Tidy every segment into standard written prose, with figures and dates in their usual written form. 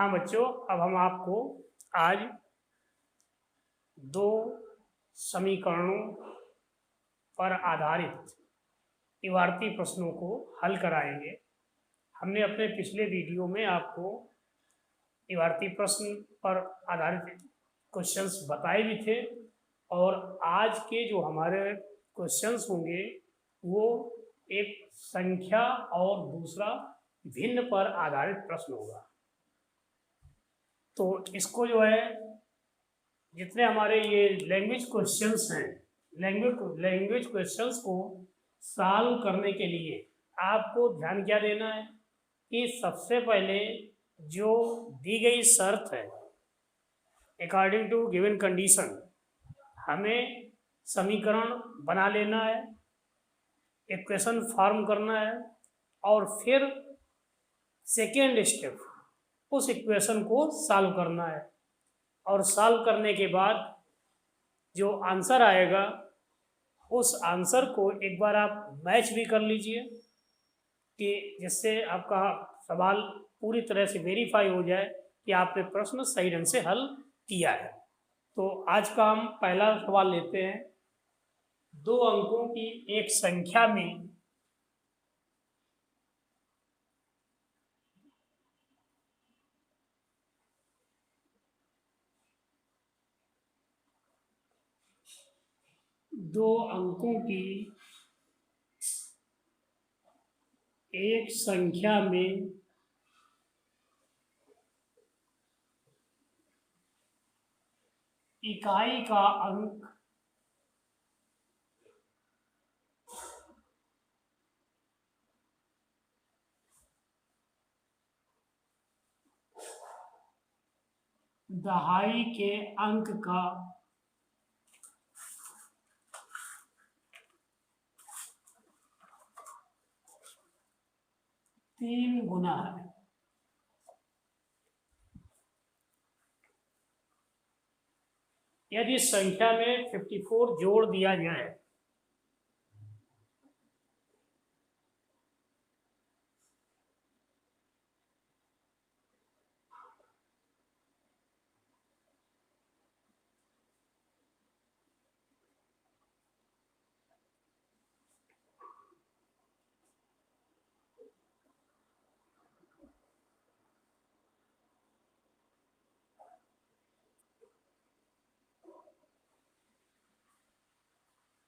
हाँ बच्चों, अब हम आपको आज दो समीकरणों पर आधारित इबारती प्रश्नों को हल कराएंगे। हमने अपने पिछले वीडियो में आपको इबारती प्रश्न पर आधारित क्वेश्चंस बताए भी थे, और आज के जो हमारे क्वेश्चंस होंगे वो एक संख्या और दूसरा भिन्न पर आधारित प्रश्न होगा। तो इसको जो है, जितने हमारे ये लैंग्वेज क्वेश्चंस हैं, लैंग्वेज क्वेश्चंस को सॉल्व करने के लिए आपको ध्यान क्या देना है कि सबसे पहले जो दी गई शर्त है, अकॉर्डिंग टू गिवन कंडीशन, हमें समीकरण बना लेना है, इक्वेशन फॉर्म करना है, और फिर सेकेंड स्टेप उस इक्वेशन को सॉल्व करना है। और सॉल्व करने के बाद जो आंसर आएगा उस आंसर को एक बार आप मैच भी कर लीजिए, कि जिससे आपका सवाल पूरी तरह से वेरीफाई हो जाए कि आपने प्रश्न सही ढंग से हल किया है। तो आज का हम पहला सवाल लेते हैं। 2 अंकों की एक संख्या में दो अंकों की एक संख्या में इकाई का अंक दहाई के अंक का 3 गुना है। यदि संख्या में 54 जोड़ दिया जाए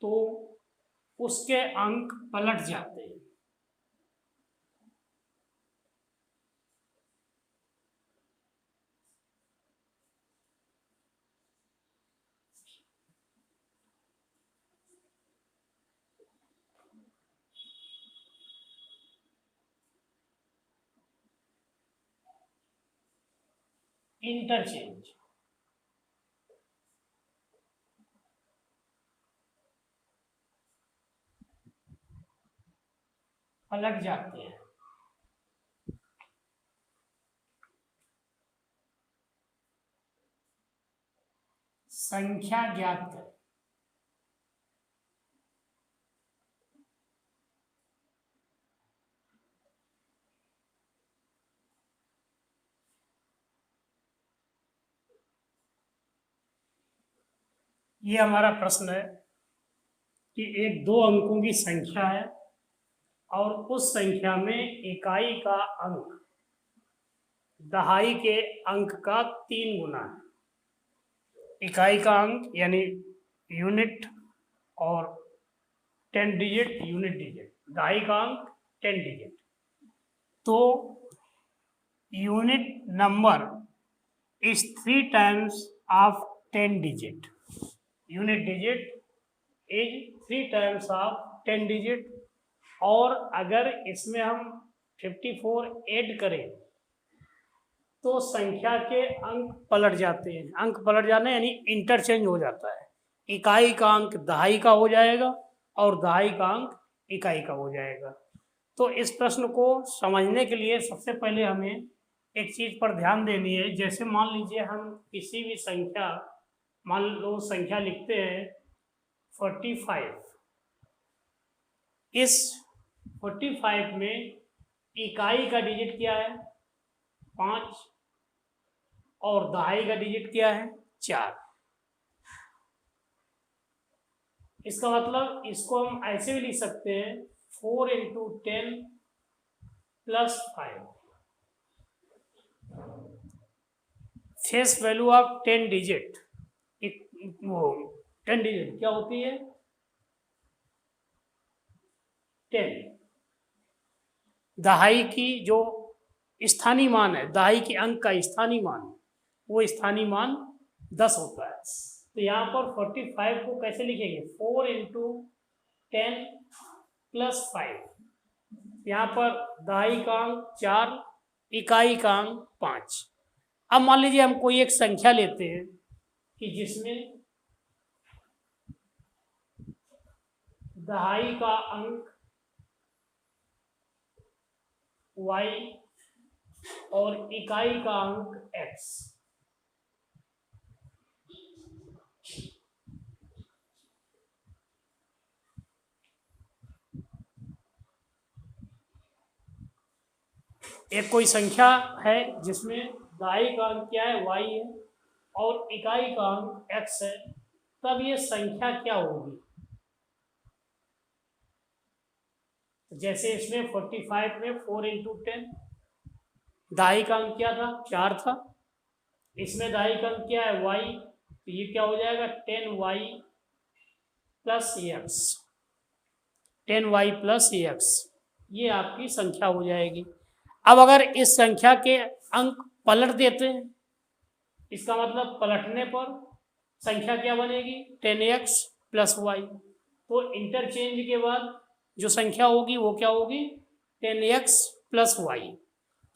तो उसके अंक पलट जाते हैं। इंटरचेंज पलट जाते हैं। संख्या ज्ञात करें। ये हमारा प्रश्न है कि एक 2 अंकों की संख्या है और उस संख्या में इकाई का अंक दहाई के अंक का 3 गुना है। इकाई का अंक यानी यूनिट और 10 डिजिट, यूनिट डिजिट, दहाई का अंक 10 डिजिट। तो unit number is 3 times of 10 digit. Unit digit is 3 times of 10 digit. और अगर इसमें हम 54 ऐड करें तो संख्या के अंक पलट जाते हैं। अंक पलट जाना यानी इंटरचेंज हो जाता है। इकाई का अंक दहाई का हो जाएगा और दहाई का अंक इकाई का हो जाएगा। तो इस प्रश्न को समझने के लिए सबसे पहले हमें एक चीज पर ध्यान देनी है। जैसे मान लीजिए हम किसी भी संख्या, मान लो संख्या लिखते हैं 45। इस 45 में इकाई का डिजिट क्या है? 5। और दहाई का डिजिट क्या है 4। इसका मतलब इसको हम ऐसे भी लिख सकते हैं 4 × 10 + 5। फेस वैल्यू ऑफ 10 डिजिट, वो 10 डिजिट क्या होती है 10। दहाई की जो स्थानीय मान है, दहाई के अंक का स्थानीय मान, वो स्थानीय मान 10 होता है। तो यहाँ पर 45 को कैसे लिखेंगे 4 × 10 + 5। यहाँ पर दहाई का अंक 4, इकाई का अंक 5। अब मान लीजिए हम कोई एक संख्या लेते हैं कि जिसमें दहाई का अंक y और इकाई का अंक x। एक कोई संख्या है जिसमें दहाई का अंक क्या है y है और इकाई का अंक x है, तब ये संख्या क्या होगी। जैसे इसमें 45 में 4 × 10, दहाई का अंक क्या था 4 था, इसमें दहाई का अंक क्या है y, तो ये क्या हो जाएगा 10y + x, 10y + x, ये आपकी संख्या हो जाएगी। अब अगर इस संख्या के अंक पलट देते हैं, इसका मतलब पलटने पर संख्या क्या बनेगी 10x + y। तो इंटरचेंज के बाद जो संख्या होगी वो क्या होगी 10x + y।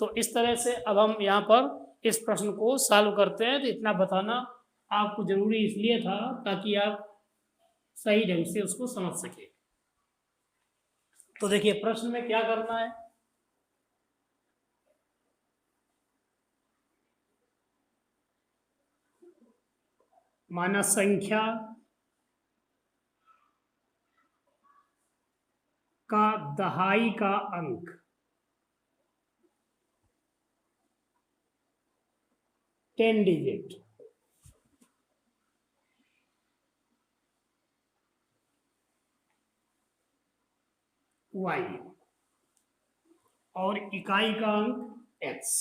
तो इस तरह से अब हम यहाँ पर इस प्रश्न को सॉल्व करते हैं। तो इतना बताना आपको जरूरी इसलिए था ताकि आप सही ढंग से उसको समझ सके। तो देखिए प्रश्न में क्या करना है, माना संख्या का दहाई का अंक 10 डिजिट y और इकाई का अंक x।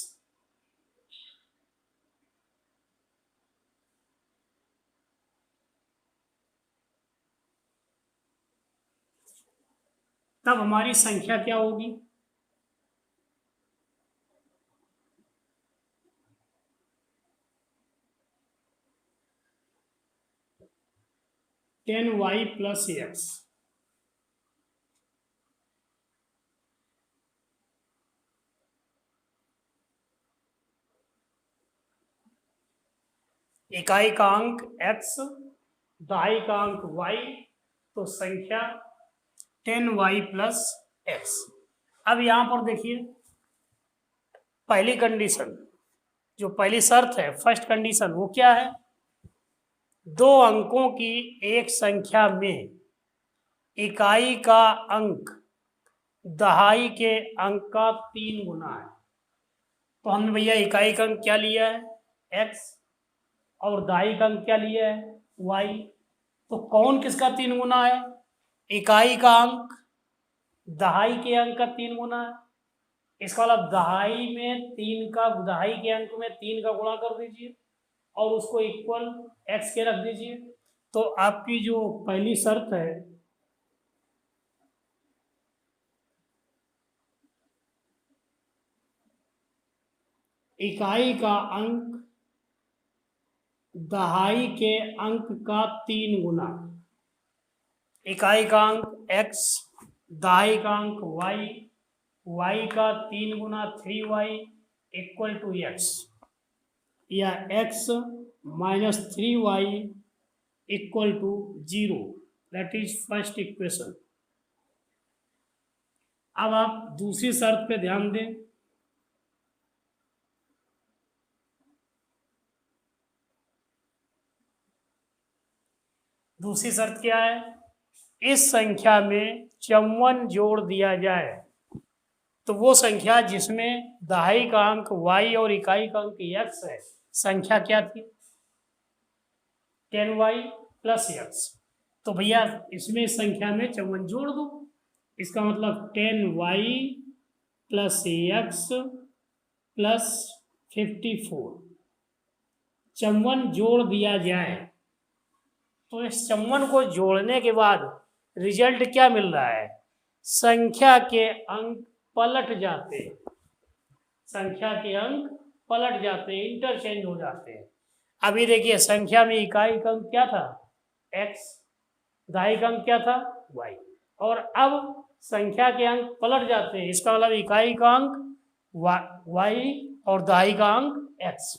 तब हमारी संख्या क्या होगी टेन वाई + x। इकाई का अंक x, दहाई का अंक y, तो संख्या 10y + x। अब यहाँ पर देखिए पहली कंडीशन, जो पहली शर्त है फर्स्ट कंडीशन, वो क्या है 2 अंकों की एक संख्या में इकाई का अंक दहाई के अंक का 3 गुना है। तो हमने भैया इकाई का अंक क्या लिया है x और दहाई का अंक क्या लिया है y। तो कौन किसका 3 गुना है, इकाई का अंक दहाई के अंक का 3 गुना है। इसका मतलब दहाई के अंक में 3 का गुणा कर दीजिए और उसको इक्वल x के रख दीजिए। तो आपकी जो पहली शर्त है इकाई का अंक दहाई के अंक का 3 गुना, इकाई का अंक x, दहाई का अंक y, y का 3 गुना 3y = x, या x - 3y = 0। That is first equation. अब आप दूसरी शर्त पे ध्यान दें। दूसरी शर्त क्या है, इस संख्या में 54 जोड़ दिया जाए तो वो संख्या जिसमें दहाई का अंक y और इकाई का अंक x है संख्या क्या थी? 10y plus x. तो भैया इसमें संख्या में 54 जोड़ दो। इसका मतलब 10y प्लस एक्स प्लस 54, 54 जोड़ दिया जाए तो इस 54 को जोड़ने के बाद रिजल्ट क्या मिल रहा है? संख्या के अंक पलट जाते हैं, संख्या के अंक पलट जाते हैं, इंटरचेंज हो जाते हैं। अभी देखिए संख्या में इकाई का अंक क्या था? x, दहाई का अंक क्या था? y, और अब संख्या के अंक पलट जाते हैं। इसका मतलब इकाई का अंक y और दहाई का अंक x।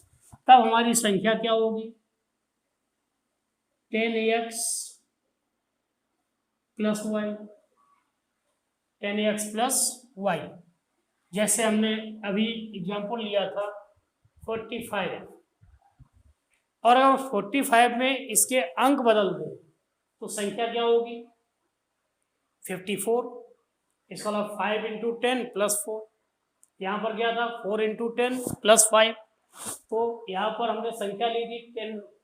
तब हमारी संख्या क्या होगी? 10x plus Y, 10x plus Y. जैसे हमने अभी एग्जाम्पल लिया था 45, और अगर 45 में इसके अंक बदल दें तो संख्या क्या होगी? 54। इसका मतलब 5 इंटू 10 प्लस 4। यहाँ पर क्या था? 4 इंटू 10 प्लस 5। तो यहाँ पर हमने संख्या ली थी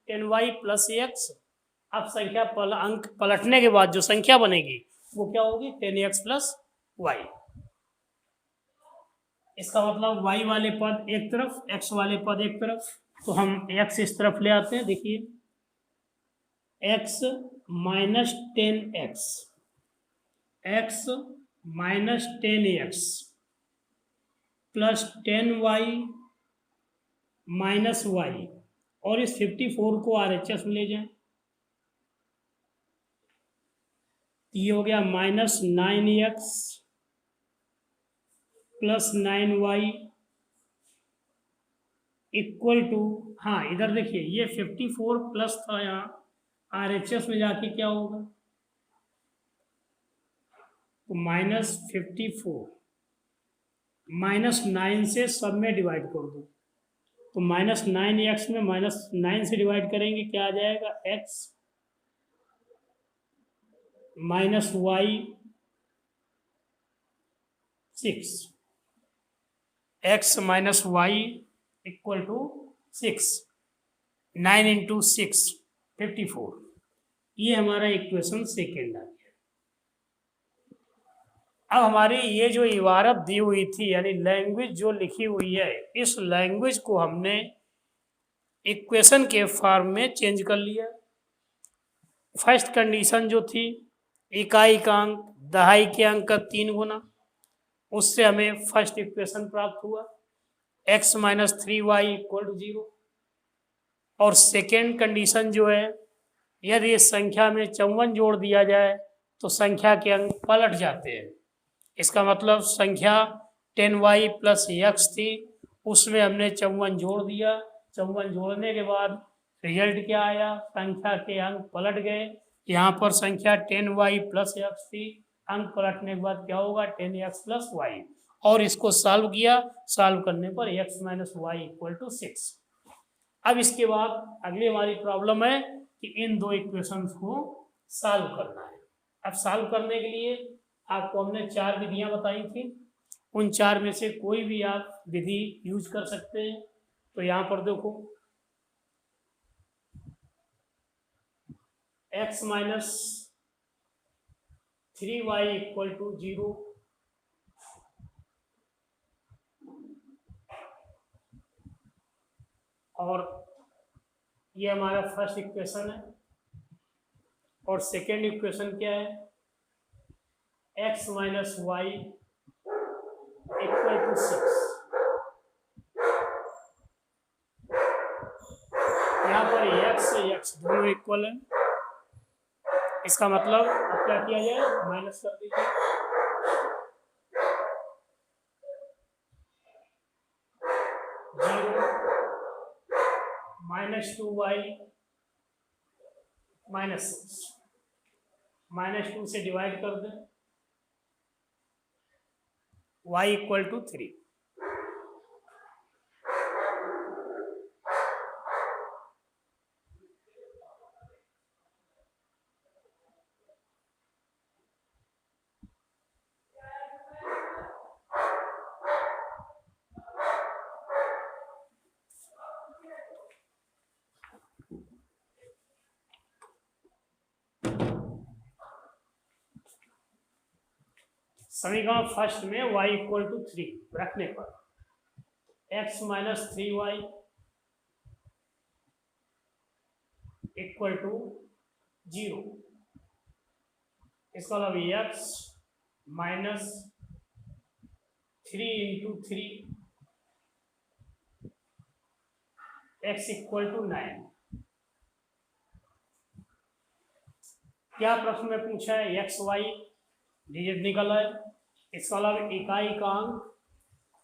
10y प्लस एक्स। अब संख्या अंक पलटने के बाद जो संख्या बनेगी वो क्या होगी? 10x plus Y. इसका मतलब y वाले पद एक तरफ, x वाले पद एक तरफ। तो हम x इस तरफ ले आते हैं। देखिए x minus 10x, x minus 10x plus 10y minus y, और इस 54 को RHS में ले जाएं। ये हो गया minus 9x plus 9y equal to, हाँ इधर देखिए ये 54 प्लस था, यहाँ RHS में जाके क्या होगा? तो माइनस 54 माइनस 9 से सब में डिवाइड कर दो। तो माइनस 9x में माइनस 9 से डिवाइड करेंगे क्या आ जाएगा? x minus y 6, x minus y equal to 6, 9 into 6 54। ये हमारा इक्वेशन सेकेंड आ गया। अब हमारी ये जो इबारत दी हुई थी, यानी लैंग्वेज जो लिखी हुई है, इस लैंग्वेज को हमने इक्वेशन के फॉर्म में चेंज कर लिया। फर्स्ट कंडीशन जो थी, इकाई का अंक दहाई के अंक का 3 गुना, उससे हमें फर्स्ट इक्वेशन प्राप्त हुआ x minus 3y equal to 0। और सेकेंड कंडीशन जो है, यदि इस संख्या में 54 जोड़ दिया जाए तो संख्या के अंक पलट जाते हैं। इसका मतलब संख्या 10y प्लस एक्स थी, उसमें हमने 54 जोड़ दिया। 54 जोड़ने के बाद रिजल्ट क्या आया? संख्या के अंक पलट गए। यहाँ पर संख्या 10y प्लस एक्स थी, अंक पलटने के बाद क्या होगा? 10x plus Y. और इसको सॉल्व किया, सॉल्व करने पर x minus y equal to 6। अब इसके बाद अगली हमारी प्रॉब्लम है कि इन दो इक्वेशंस को सॉल्व करना है। अब सॉल्व करने के लिए आपको हमने 4 विधियां बताई थी, उन 4 में से कोई भी आप विधि यूज कर सकते हैं। तो यहाँ पर देखो x minus 3y equal to 0, और ये हमारा फर्स्ट इक्वेशन है। और सेकेंड इक्वेशन क्या है? x minus y equal to 6। यहाँ पर x से x दोनों इक्वल है। इसका मतलब अब क्या किया जाए? माइनस कर दीजिए। माइनस 2y माइनस 6, माइनस 2 से डिवाइड कर दें, y इक्वल टू 3। समीकरण फर्स्ट में y इक्वल टू 3 रखने पर x minus 3y equal to 0, इसका मतलब x minus 3 into 3 x equal to 9। क्या प्रश्न में पूछा है? एक्स वाई डिजिट निकला है, इसका मतलब इकाई का अंक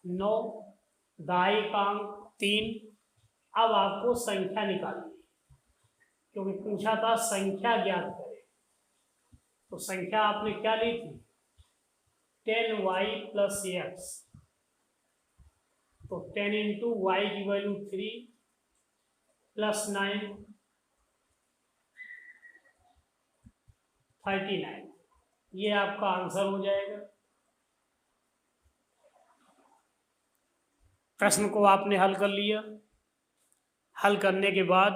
9, दहाई का अंक 3। अब आपको संख्या निकालनी है, क्योंकि पूछा था संख्या ज्ञात करें। तो संख्या आपने क्या ली थी? 10y plus x. तो 10 इंटू वाई की वैल्यू 3 प्लस 9 39। ये आपका आंसर हो जाएगा। प्रश्न को आपने हल कर लिया। हल करने के बाद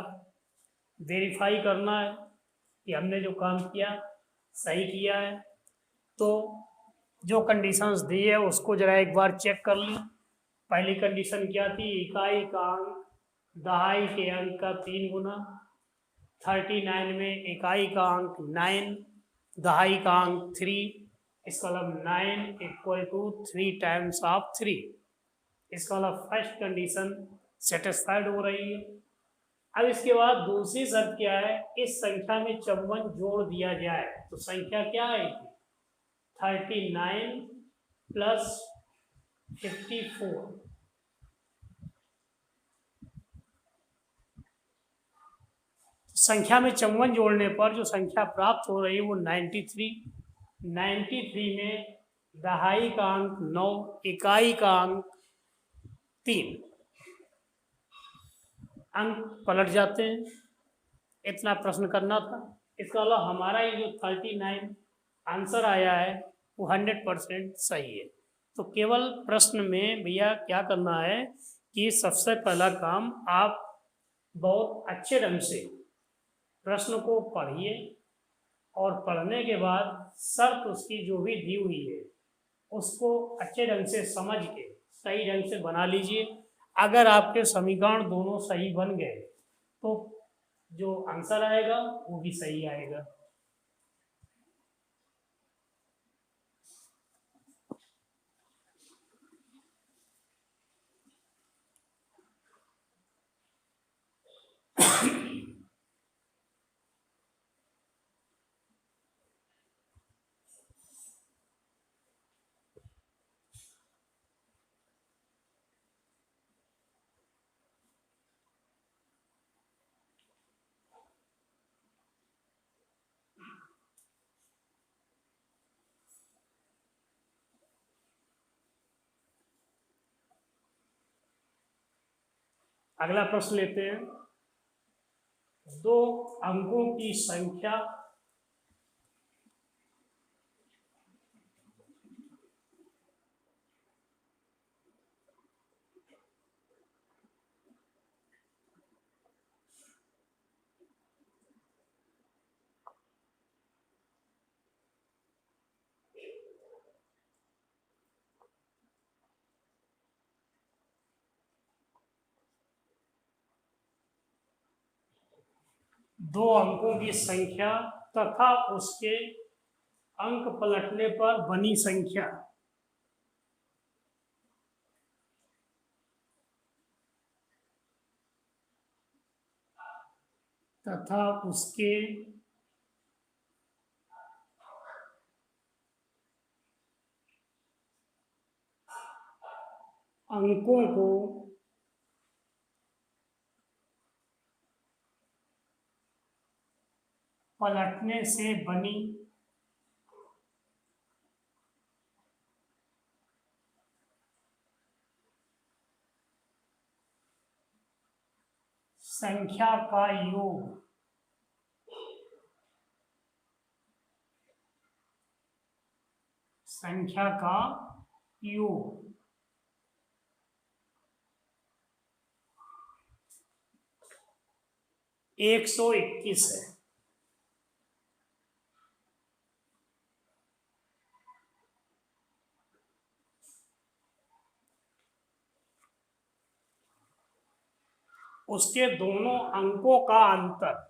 वेरीफाई करना है कि हमने जो काम किया सही किया है। तो जो कंडीशंस दी है उसको जरा एक बार चेक कर लें। पहली कंडीशन क्या थी? इकाई का अंक दहाई के अंक का 3 गुना। 39 में इकाई का अंक 9, दहाई का अंक 3, इसका मतलब 9 इक्वल टू 3 टाइम्स ऑफ 3। इसका मतलब फर्स्ट कंडीशन सेटिस्फाइड हो रही है। अब इसके बाद दूसरी शर्त क्या है? इस संख्या में 54 जोड़ दिया जाए तो संख्या क्या आएगी? 39 प्लस 54। संख्या में 54 जोड़ने पर जो संख्या प्राप्त हो रही है वो 93। 93 में दहाई का अंक 9, इकाई का अंक 3, अंक पलट जाते हैं। इतना प्रश्न करना था। इसका अलावा हमारा ये जो 39 आंसर आया है वो 100% सही है। तो केवल प्रश्न में भैया क्या करना है कि सबसे पहला काम आप बहुत अच्छे ढंग से प्रश्न को पढ़िए और पढ़ने के बाद शर्त उसकी जो भी दी हुई है उसको अच्छे ढंग से समझ के सही ढंग से बना लीजिए। अगर आपके समीकरण दोनों सही बन गए तो जो आंसर आएगा वो भी सही आएगा। अगला प्रश्न लेते हैं। 2 अंकों की संख्या दो अंकों की संख्या तथा उसके अंक पलटने पर बनी संख्या तथा उसके अंकों को पलटने से बनी संख्या का योग संख्या का योग 121 है। उसके दोनों अंकों का अंतर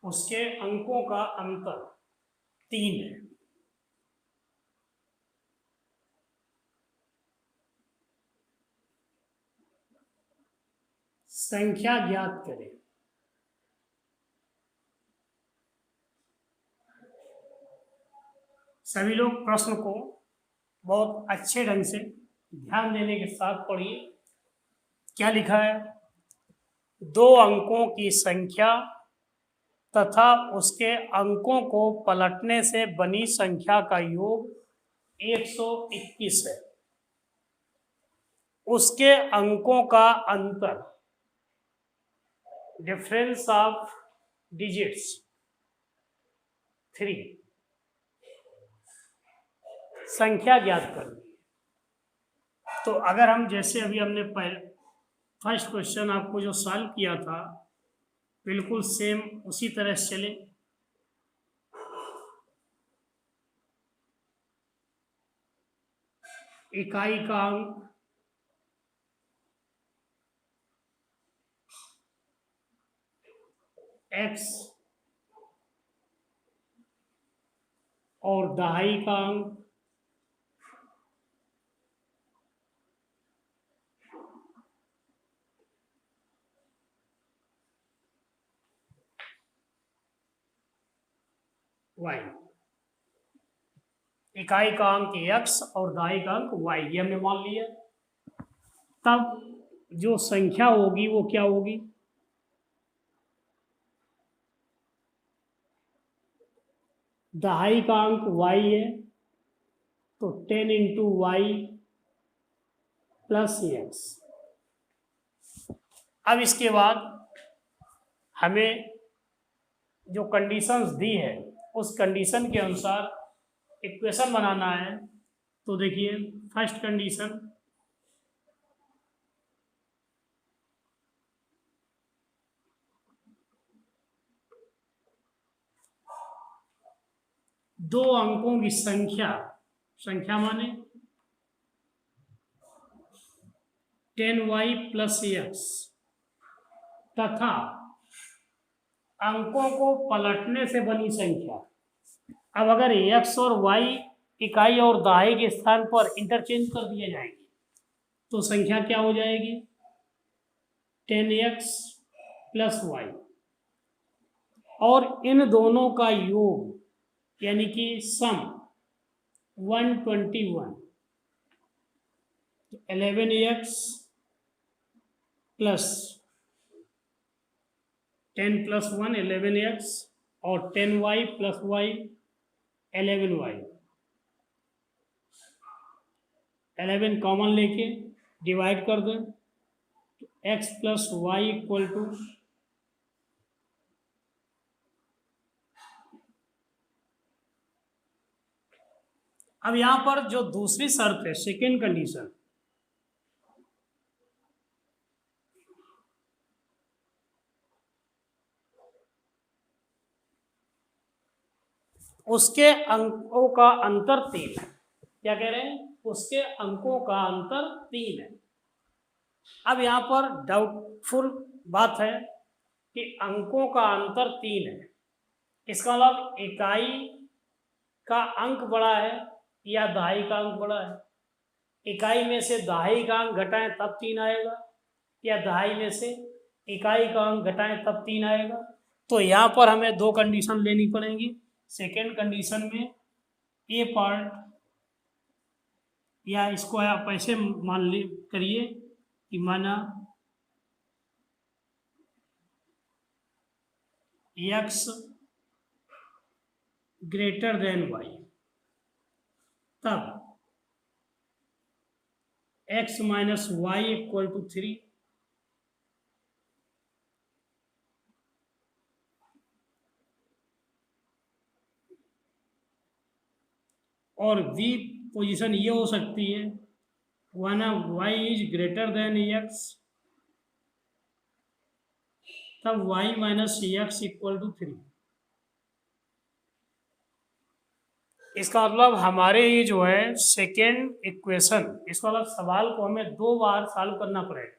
उसके अंकों का अंतर 3 है। संख्या ज्ञात करें। सभी लोग प्रश्न को बहुत अच्छे ढंग से ध्यान देने के साथ पढ़िए। क्या लिखा है? 2 अंकों की संख्या तथा उसके अंकों को पलटने से बनी संख्या का योग 121 है। उसके अंकों का अंतर, डिफरेंस ऑफ डिजिट्स 3। संख्या ज्ञात करनी है। तो अगर हम जैसे अभी हमने फर्स्ट क्वेश्चन आपको जो सॉल्व किया था, बिल्कुल सेम उसी तरह से चले। इकाई का अंक x और दहाई का अंक y। इकाई का अंक x और दहाई का अंक y, ये हमने मान लिया। तब जो संख्या होगी वो क्या होगी? दहाई का अंक y है, तो 10 इंटू वाई प्लस एक्स। अब इसके बाद हमें जो कंडीशंस दी है उस कंडीशन के अनुसार इक्वेशन बनाना है। तो देखिए, फर्स्ट कंडीशन, दो अंकों की संख्या, संख्या माने 10y प्लस एक्स, तथा अंकों को पलटने से बनी संख्या। अब अगर x और y इकाई और दहाई के स्थान पर इंटरचेंज कर दिए जाएंगे तो संख्या क्या हो जाएगी? 10x plus Y. और इन दोनों का योग यानी कि सम 121, 11x प्लस 10 प्लस 1 11x और 10y plus y 11y। 11 common लेके डिवाइड कर दें तो x plus y equal to अब यहां पर जो दूसरी शर्त है, सेकेंड कंडीशन, उसके अंकों का अंतर 3 है। क्या कह रहे हैं? उसके अंकों का अंतर 3 है। अब यहां पर डाउटफुल बात है कि अंकों का अंतर 3 है, इसका मतलब इकाई का अंक बड़ा है या दहाई का अंक बड़ा है? इकाई में से दहाई का अंक घटाएं तब 3 आएगा, या दहाई में से इकाई का अंक घटाएं तब 3 आएगा? तो यहाँ पर हमें 2 कंडीशन लेनी पड़ेंगी। सेकेंड कंडीशन में ए पार्ट, या इसको आप ऐसे मान ली करिए कि माना x ग्रेटर देन y, तब x minus y equal to 3, और बी पोजीशन ये हो सकती है, when y is greater than x तब y minus x equal to 3। इसका मतलब हमारे ये जो है सेकेंड इक्वेशन, इसका मतलब सवाल को हमें 2 बार सॉल्व करना पड़ेगा।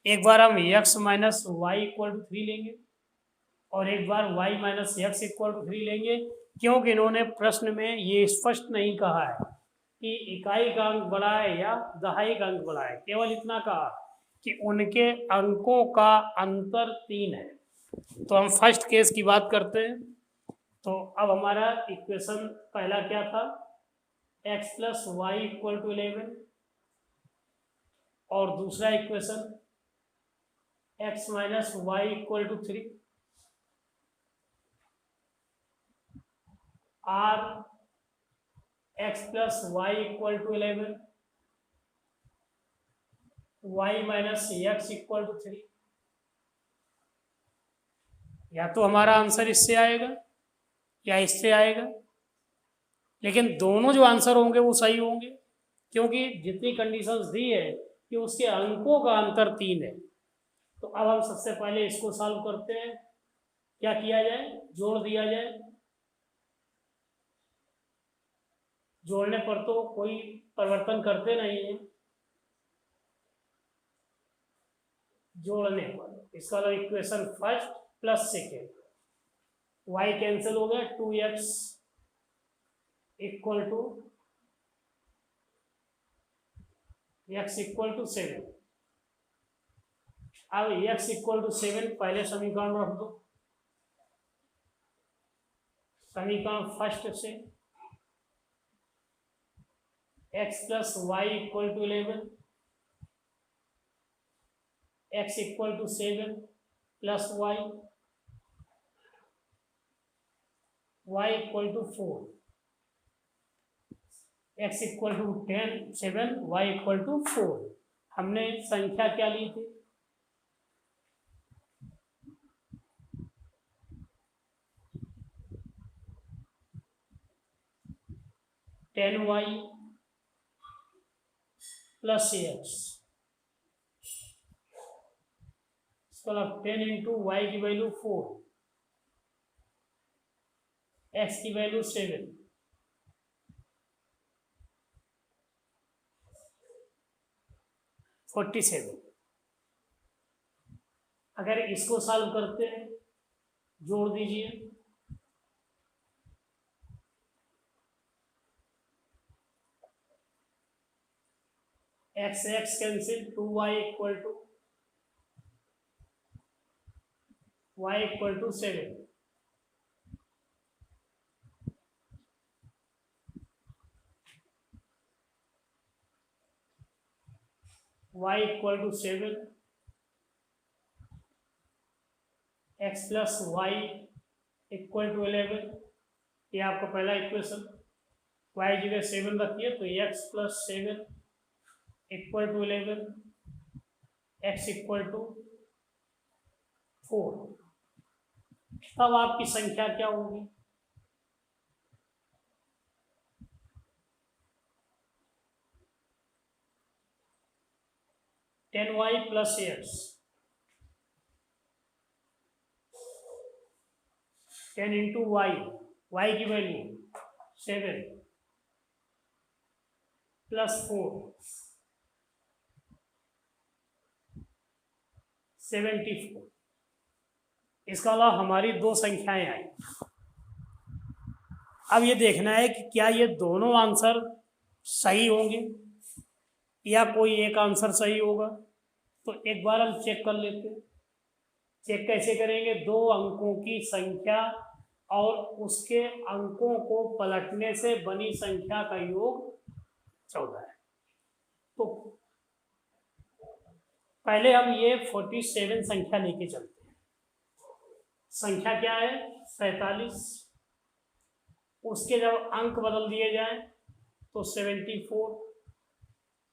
एक बार हम x minus y equal to 3 लेंगे और एक बार y minus x equal to 3 लेंगे, क्योंकि इन्होंने प्रश्न में ये स्पष्ट नहीं कहा है कि इकाई का अंक बड़ा है या दहाई का अंक बड़ा है, केवल इतना कहा कि उनके अंकों का अंतर 3 है। तो हम फर्स्ट केस की बात करते हैं। तो अब हमारा इक्वेशन पहला क्या था, x plus y equal to 11, और दूसरा equation x minus y equal to 3। r x plus y equal to 11, y minus x equal to 3। या तो हमारा आंसर इससे आएगा या इससे आएगा, लेकिन दोनों जो आंसर होंगे वो सही होंगे, क्योंकि जितनी कंडीशंस दी है कि उसके अंकों का अंतर 3 है। तो अब हम सबसे पहले इसको सॉल्व करते हैं। क्या किया जाए, जोड़ दिया जाए। जोड़ने पर तो कोई परिवर्तन करते नहीं है, जोड़ने पर इसका मतलब equation first plus second, y cancel हो गया, 2x equal to x equal to 7। अब x इक्वल टू 7 पहले समीकरण रख दो। समीकरण फर्स्ट से x plus y equal to 11, x equal to 7 plus y equal to 4, x equal to 7, y equal to 4। हमने संख्या क्या ली थी, ten y plus x, 10 into y की वैल्यू 4, एक्स की वैल्यू 7, 47। अगर इसको सॉल्व करते हैं, जोड़ दीजिए। X x cancel, 2y equal to 7, y equal to 7, x plus y equal to 11। ये आपका पहला इक्वेशन, y जगह 7 रखिए तो x plus 7 equal to 11, x equal to 4। तब आपकी संख्या क्या होगी, ten y plus x, 10 into y की वैल्यू 7 प्लस 4, 74। इसका अलावा हमारी 2 संख्याएं आई। अब ये देखना है कि क्या ये दोनों आंसर सही होंगे या कोई एक आंसर सही होगा। तो एक बार हम चेक कर लेते हैं। चेक कैसे करेंगे, 2 अंकों की संख्या और उसके अंकों को पलटने से बनी संख्या का योग 14 है। तो पहले हम ये 47 संख्या लेके चलते हैं। संख्या क्या है, 47। उसके जब अंक बदल दिए जाएं तो 74,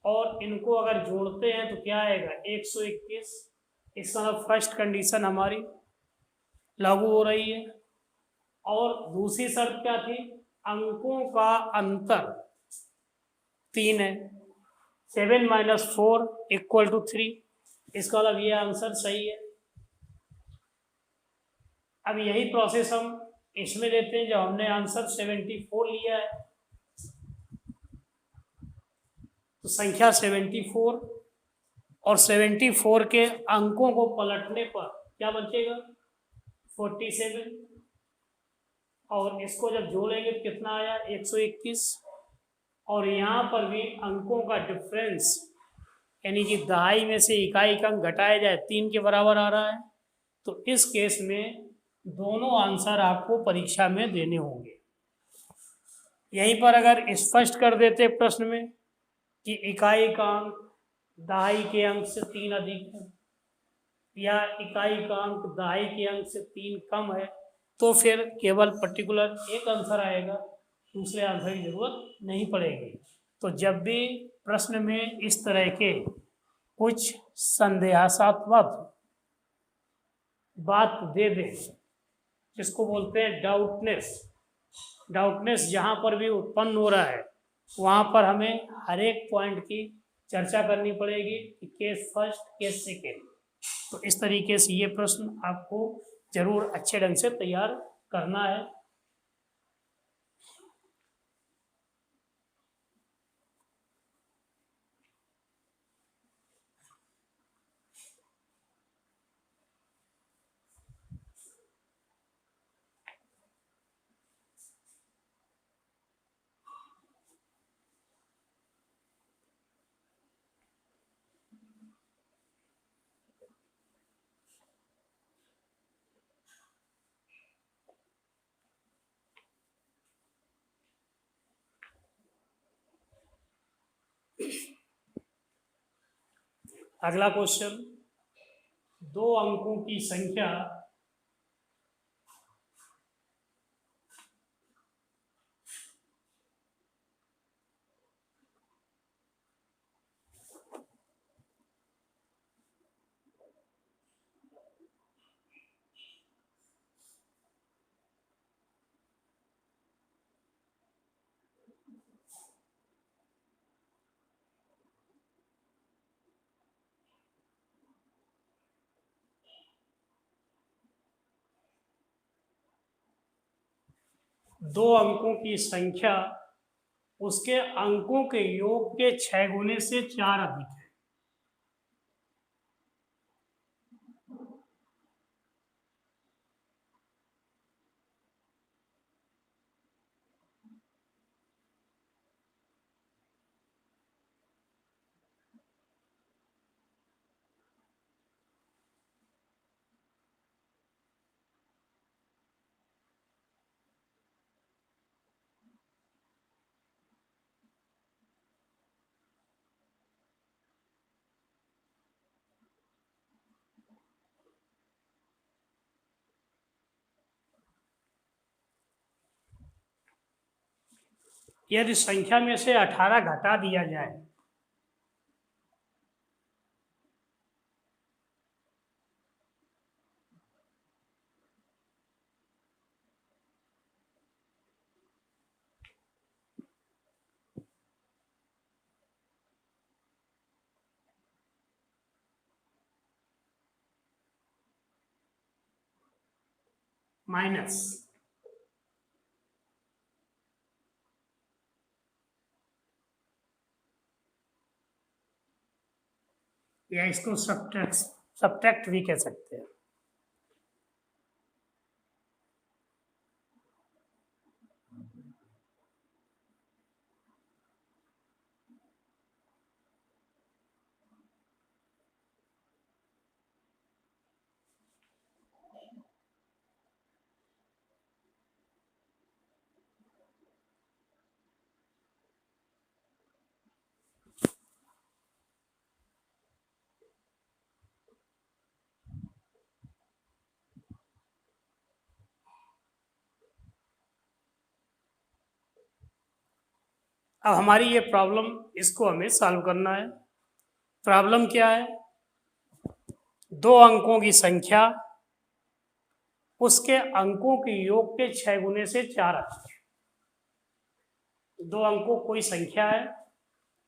और इनको अगर जोड़ते हैं तो क्या आएगा, 121। इसका मतलब फर्स्ट कंडीशन हमारी लागू हो रही है। और दूसरी शर्त क्या थी, अंकों का अंतर 3 है, 7 माइनस 4 इक्वल टू 3। इसका मतलब ये आंसर सही है। अब यही प्रोसेस हम इसमें लेते हैं। जब हमने आंसर 74 लिया है तो संख्या 74 और 74 के अंकों को पलटने पर क्या बचेगा 47, और इसको जब जोड़ेंगे तो कितना आया 121, और यहाँ पर भी अंकों का डिफरेंस यानी कि दहाई में से इकाई का अंक घटाया जाए 3 के बराबर आ रहा है। तो इस केस में दोनों आंसर आपको परीक्षा में देने होंगे। यहीं पर अगर स्पष्ट कर देते प्रश्न में कि इकाई का अंक दहाई के अंक से 3 अधिक है या इकाई का अंक दहाई के अंक से 3 कम है, तो फिर केवल पर्टिकुलर एक आंसर आएगा, दूसरे आंसर की जरूरत नहीं पड़ेगी। तो जब भी प्रश्न में इस तरह के कुछ संदेहास्पद बात दे दें, जिसको बोलते हैं डाउटनेस जहाँ पर भी उत्पन्न हो रहा है वहाँ पर हमें हर एक पॉइंट की चर्चा करनी पड़ेगी कि केस फर्स्ट केस सेकेंड। तो इस तरीके से ये प्रश्न आपको जरूर अच्छे ढंग से तैयार करना है। अगला क्वेश्चन, 2 अंकों की संख्या दो अंकों की संख्या उसके अंकों के योग के 6 गुने से 4 अधिक है। यदि संख्या में से 18 घटा दिया जाए माइनस या इसको सब्ट्रैक्ट भी कह सकते हैं। अब हमारी ये प्रॉब्लम, इसको हमें सॉल्व करना है। प्रॉब्लम क्या है, 2 अंकों की संख्या उसके अंकों के योग के 6 गुने से 4 अधिक है। 2 अंकों कोई संख्या है,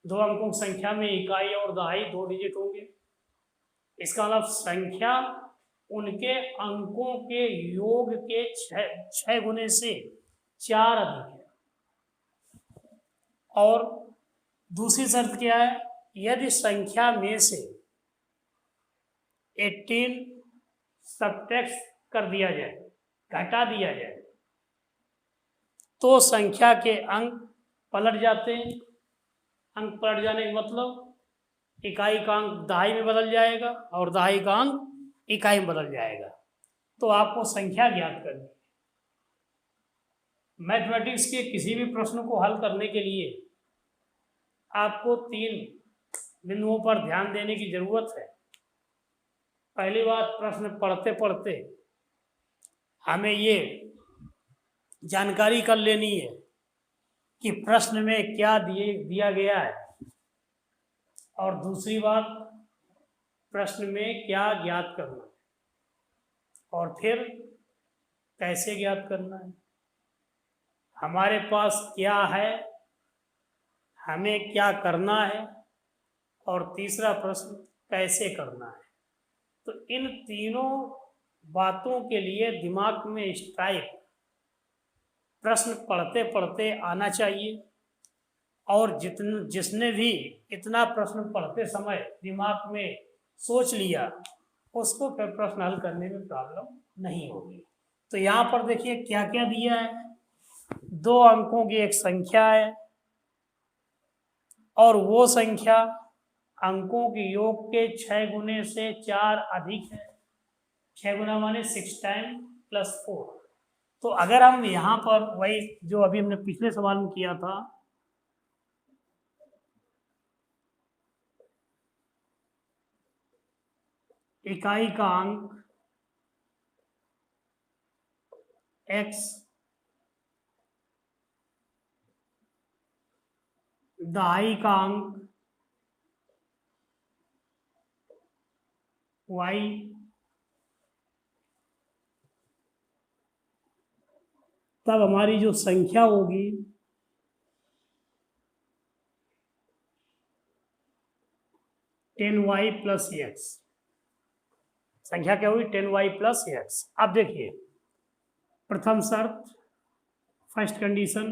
2 अंकों की संख्या में इकाई और दहाई 2 डिजिट होंगे। इसका मतलब संख्या उनके अंकों के योग के 6 गुने से 4 अधिक है। और दूसरी शर्त क्या है, यदि संख्या में से 18 सब्ट्रैक्ट कर दिया जाए, घटा दिया जाए, तो संख्या के अंक पलट जाते हैं। अंक पलट जाने का मतलब इकाई का अंक दहाई में बदल जाएगा और दहाई का अंक इकाई में बदल जाएगा। तो आपको संख्या ज्ञात करनी है। मैथमेटिक्स के किसी भी प्रश्न को हल करने के लिए आपको 3 बिंदुओं पर ध्यान देने की जरूरत है। पहली बात, प्रश्न पढ़ते पढ़ते हमें ये जानकारी कर लेनी है कि प्रश्न में क्या दिया गया है, और दूसरी बात, प्रश्न में क्या ज्ञात करना है, और फिर कैसे ज्ञात करना है, हमारे पास क्या है, हमें क्या करना है, और तीसरा प्रश्न कैसे करना है। तो इन तीनों बातों के लिए दिमाग में स्ट्राइक प्रश्न पढ़ते पढ़ते आना चाहिए। और जिसने भी इतना प्रश्न पढ़ते समय दिमाग में सोच लिया, उसको फिर प्रश्न हल करने में प्रॉब्लम नहीं होगी। तो यहाँ पर देखिए क्या क्या दिया है। 2 अंकों की एक संख्या है और वो संख्या अंकों के योग के 6 गुने से 4 अधिक है। 6 गुना माने 6 टाइम प्लस 4। तो अगर हम यहाँ पर वही जो अभी हमने पिछले सवाल में किया था, इकाई का अंक x, दहाई का अंक y, तब हमारी जो संख्या होगी y प्लस एक्स। संख्या क्या हुई? 10y plus x. अब देखिए प्रथम शर्त, फर्स्ट कंडीशन,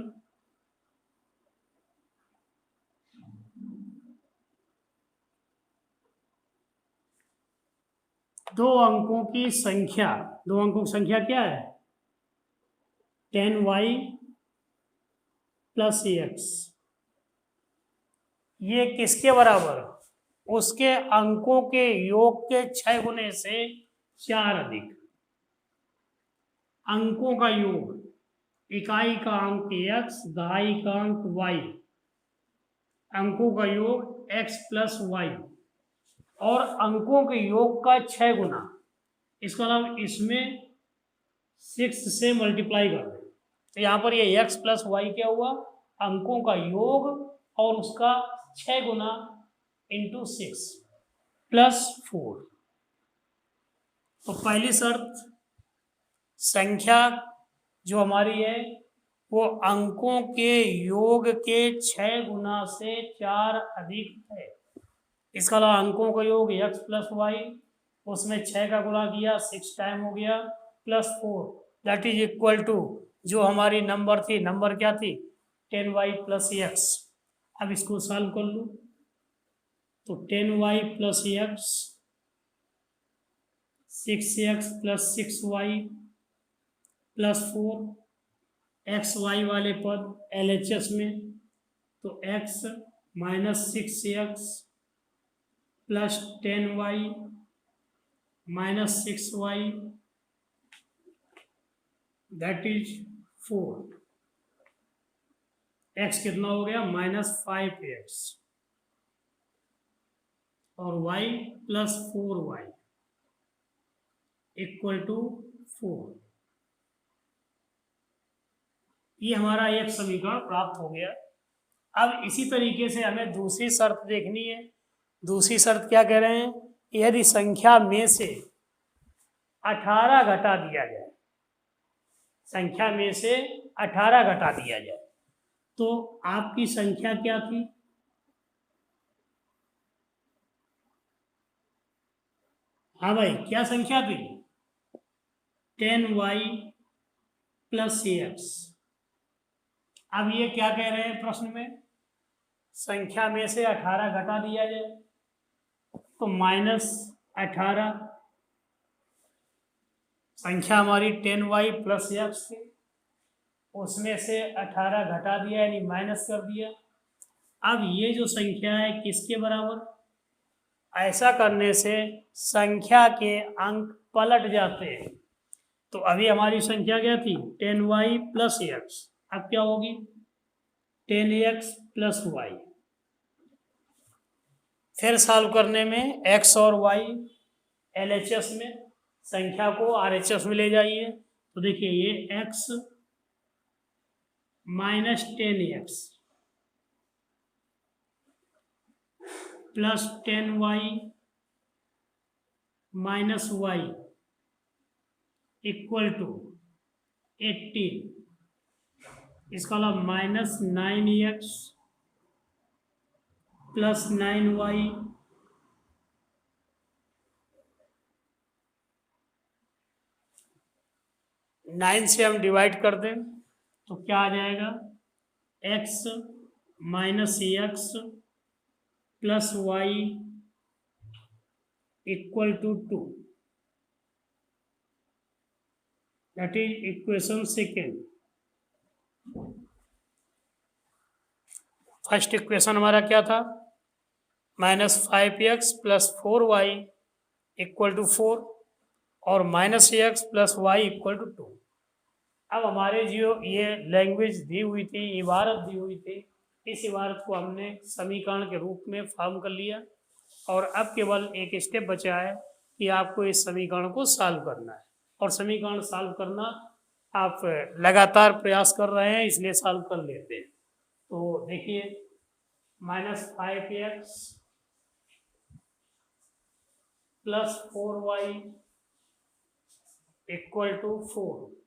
दो अंकों की संख्या क्या है? 10y plus x. ये किसके बराबर? उसके अंकों के योग के 6 गुने से 4 अधिक। अंकों का योग, इकाई का अंक x, दहाई का अंक y, अंकों का योग x प्लस वाई, और अंकों के योग का 6 गुना। इसका मतलब इसमें 6 से मल्टीप्लाई कर दें, तो यहाँ पर ये x प्लस वाई क्या हुआ? अंकों का योग और उसका 6 गुना इंटू 6 प्लस 4। तो पहली शर्त, संख्या जो हमारी है वो अंकों के योग के 6 गुना से 4 अधिक है। इसका अलावा अंकों का योग x प्लस वाई, उसमें 6 का गुणा किया, 6 टाइम हो गया, plus 4, that is equal to जो हमारी नंबर थी, नंबर क्या थी? 10y plus x. अब इसको सॉल्व कर लो, तो 10y plus x, 6x plus 6y plus 4, x y वाले पद LHS में, तो x minus 6x plus 10y minus 6y that is 4। x कितना हो गया? माइनस 5x, और y plus 4y equal to 4। ये हमारा एक समीकरण प्राप्त हो गया। अब इसी तरीके से हमें दूसरी शर्त देखनी है। दूसरी शर्त क्या कह रहे हैं? यदि संख्या में से 18 घटा दिया जाए, संख्या में से 18 घटा दिया जाए, तो आपकी संख्या क्या थी? हाँ भाई, क्या संख्या थी? 10y plus x. अब ये क्या कह रहे हैं प्रश्न में, संख्या में से 18 घटा दिया जाए, तो -18। संख्या हमारी 10y प्लस एक्स थी, उसमें से 18 घटा दिया यानी माइनस कर दिया। अब ये जो संख्या है किसके बराबर, ऐसा करने से संख्या के अंक पलट जाते हैं। तो अभी हमारी संख्या क्या थी, 10y प्लस एक्स, अब क्या होगी 10x प्लस वाई। फिर सॉल्व करने में x और y LHS में, संख्या को RHS में ले जाइए। तो देखिए ये x minus 10x plus 10y minus y equal to 18। इसका मतलब -9x प्लस 9y नाइन से हम डिवाइड कर दें तो क्या आ जाएगा, x minus x plus y equal to 2। That is equation second. First equation हमारा क्या था, -5x plus 4y equal to 4 और -x plus y equal to 2। अब हमारे जो ये लैंग्वेज दी हुई थी, इबारत दी हुई थी, इस इबारत को हमने समीकरण के रूप में फॉर्म कर लिया और अब केवल एक स्टेप बचा है कि आपको इस समीकरण को सॉल्व करना है। और समीकरण सॉल्व करना आप लगातार प्रयास कर रहे हैं, इसलिए सॉल्व कर लेते हैं। तो देखिए -5x plus 4y equal to 4।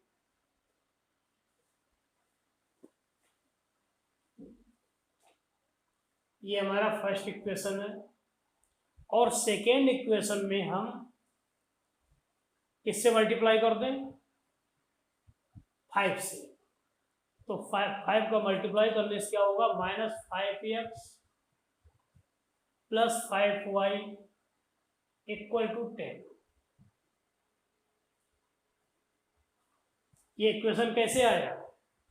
ये हमारा फर्स्ट इक्वेशन है। और सेकेंड इक्वेशन में हम किससे मल्टीप्लाई कर दें, 5 से। तो 5 का मल्टीप्लाई करने से क्या होगा, -5x plus 5y equal to 10। ये इक्वेशन कैसे आया,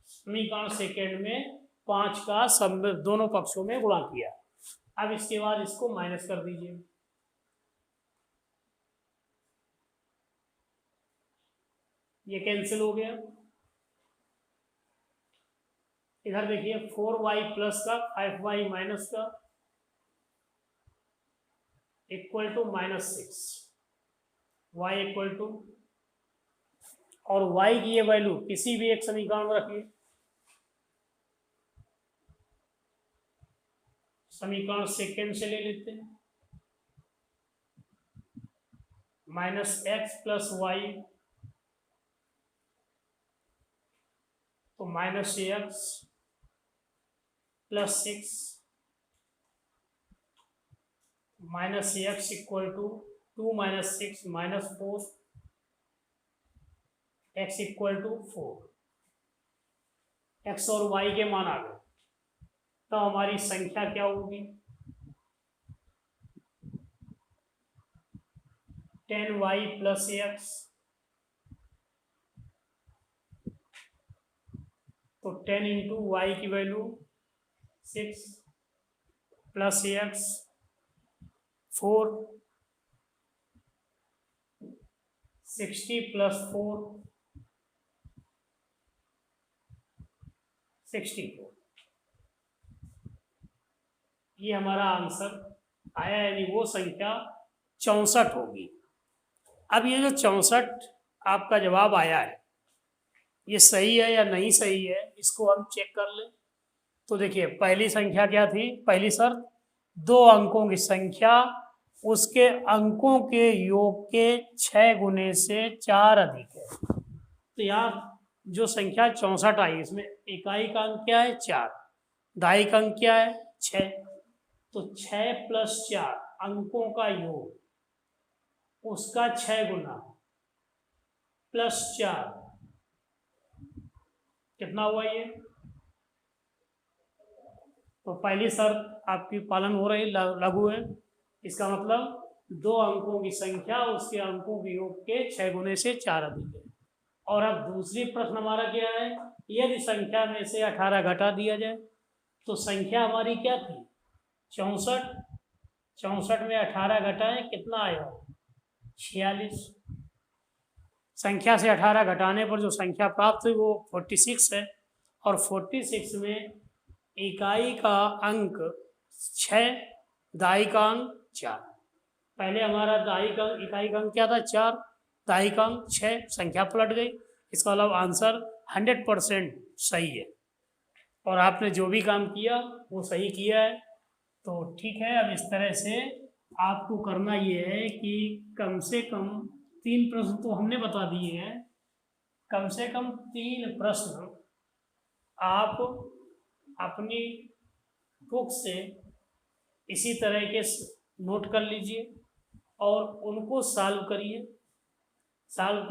समीकरण सेकेंड में 5 का सब दोनों पक्षों में गुणा किया। अब इसके बाद इसको माइनस कर दीजिए, ये कैंसिल हो गया। इधर देखिए 4y प्लस का 5y माइनस का equal to -6, y equal to, और y की ये वैल्यू किसी भी एक समीकरण में रखिए। समीकरण सेकेंड से ले लेते हैं, -x प्लस वाई, तो -x plus 6 -x equal to 2 - 6 -4, x equal to 4। x और y के मान आ गए, तो हमारी संख्या क्या होगी, 10y प्लस एक्स, तो 10 इंटू वाई की वैल्यू 6 प्लस एक्स 4, 60 प्लस 4 64। ये हमारा आंसर आया, यानी वो संख्या 64 होगी। अब ये जो 64 आपका जवाब आया है, ये सही है या नहीं सही है, इसको हम चेक कर लें। तो देखिए पहली संख्या क्या थी, पहली शर्त, 2 अंकों की संख्या उसके अंकों के योग के 6 गुने से 4 अधिक है। तो यहाँ जो संख्या 64 आई, इसमें इकाई का अंक क्या है, 4, दहाई का अंक क्या है, 6। तो 6 प्लस 4 अंकों का योग, उसका 6 गुना, +4 कितना हुआ ये? तो पहली शर्त आपकी पालन हो रही, लागू है। इसका मतलब 2 अंकों की संख्या उसके अंकों के योग के 6 गुने से 4 अधिक है। और अब दूसरी प्रश्न हमारा क्या है, यदि संख्या में से 18 घटा दिया जाए तो संख्या हमारी क्या थी? 64। 64 में 18 घटाएं कितना आएगा? 46। संख्या से 18 घटाने पर जो संख्या प्राप्त हुई वो 46 है। और 46 में इकाई का अंक 6, दाई का अंक 4। पहले हमारा इकाई का अंक क्या था? 4, दाई का अंक 6, संख्या पलट गई। इसका मतलब आंसर 100% सही है। और आपने जो भी काम किया वो सही किया है। तो ठीक है, अब इस तरह से आपको करना ये है कि कम से कम 3 प्रश्न तो हमने बता दिए हैं, कम से कम 3 प्रश्न आप अपनी बुक से इसी तरह के नोट कर लीजिए और उनको सॉल्व करिए। सॉल्व